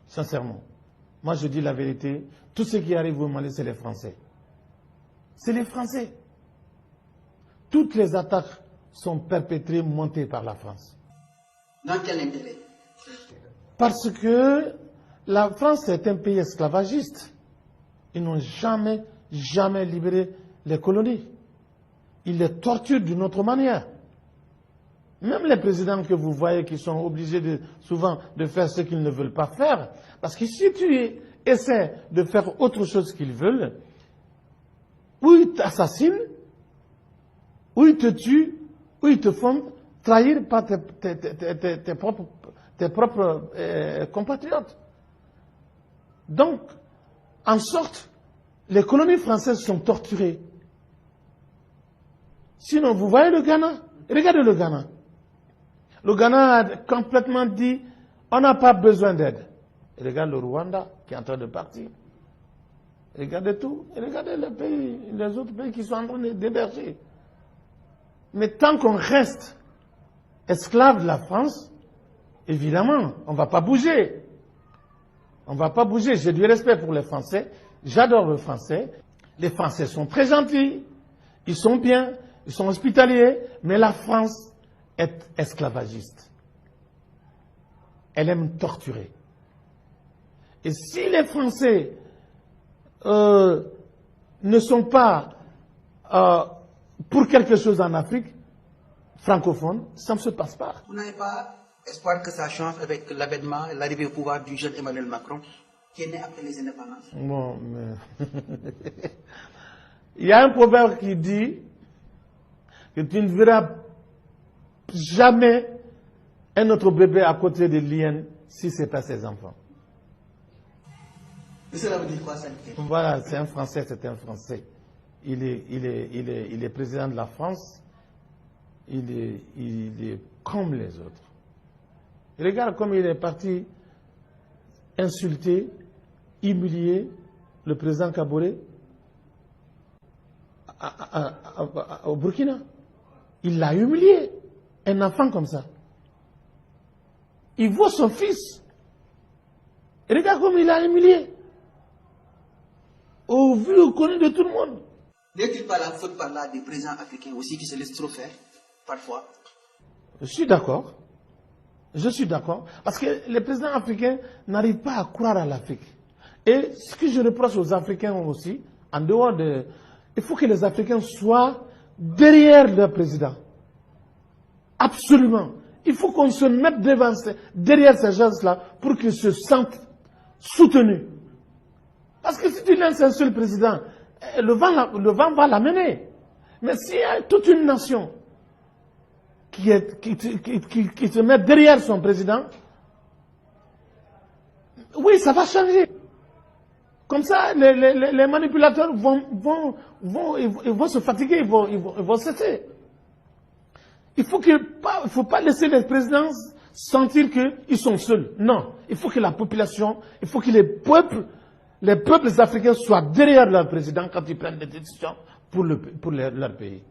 Sincèrement. Moi, je dis la vérité. Tout ce qui arrive au Mali, c'est les Français. C'est les Français. Toutes les attaques sont perpétrées, montées par la France. Dans quel intérêt? Parce que la France est un pays esclavagiste. Ils n'ont jamais libéré les colonies. Ils les torturent d'une autre manière. Même les présidents que vous voyez qui sont obligés souvent de faire ce qu'ils ne veulent pas faire, parce que si tu essaies de faire autre chose qu'ils veulent, ou ils t'assassinent, ou ils te tuent, ou ils te font trahir par tes propres compatriotes. Donc, en sorte, les colonies françaises sont torturées. Sinon, vous voyez le Ghana? Regardez le Ghana. Le Ghana a complètement dit, on n'a pas besoin d'aide. Regardez le Rwanda qui est en train de partir. Regardez tout. Regardez les autres pays qui sont en train d'héberger. Mais tant qu'on reste esclave de la France, évidemment, on ne va pas bouger. On ne va pas bouger. J'ai du respect pour les Français. J'adore les Français. Les Français sont très gentils. Ils sont bien. Ils sont hospitaliers. Mais la France est esclavagiste. Elle aime torturer. Et si les Français ne sont pas pour quelque chose en Afrique francophone, ça ne se passe pas. Vous n'avez pas espoir que ça change avec l'avènement et l'arrivée au pouvoir du jeune Emmanuel Macron, qui est né après les indépendances? Bon, mais il y a un proverbe qui dit que tu ne verras jamais un autre bébé à côté de l'hyène si ce n'est pas ses enfants. Et cela veut dire quoi, ça? Voilà, c'est un Français, c'est un Français. Il est président de la France. Il est comme les autres. Regarde comme il est parti insulter, humilier le président Kaboré au Burkina. Il l'a humilié. Un enfant comme ça. Il voit son fils. Regarde comme il l'a humilié. Au vu, au connu de tout le monde. N'est-il pas la faute par là des présidents africains aussi qui se laissent trop faire, parfois? Je suis d'accord. Je suis d'accord. Parce que les présidents africains n'arrivent pas à croire à l'Afrique. Et ce que je reproche aux Africains aussi, en dehors de... Il faut que les Africains soient derrière leur président. Absolument. Il faut qu'on se mette derrière ces gens-là pour qu'ils se sentent soutenus. Parce que si tu lances un seul président, le vent va l'amener. Mais s'il y a toute une nation qui se met derrière son président, oui, ça va changer. Comme ça, les manipulateurs vont se fatiguer, ils vont cesser. Il ne faut pas laisser les présidents sentir qu'ils sont seuls. Non, il faut que la population, il faut que les peuples africains soient derrière leur président quand ils prennent des décisions pour leur pays.